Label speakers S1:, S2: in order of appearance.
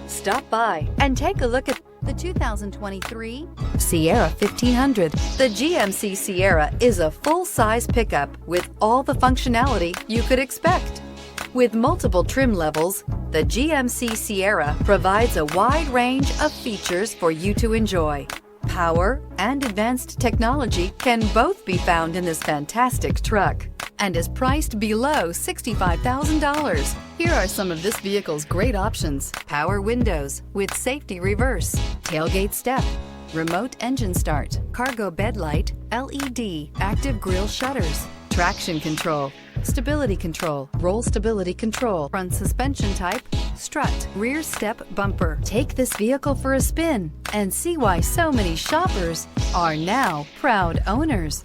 S1: Stop by and take a look at the 2023 Sierra 1500. The GMC Sierra is a full-size pickup with all the functionality you could expect. With multiple trim levels, the GMC Sierra provides a wide range of features for you to enjoy. Power and advanced technology can both be found in this fantastic truck and is priced below $65,000. Here are some of this vehicle's great options: power windows with safety reverse, tailgate step, remote engine start, cargo bed light, LED, active grille shutters, traction control, stability control, roll stability control, front suspension type, strut, rear step bumper. Take this vehicle for a spin and see why so many shoppers are now proud owners.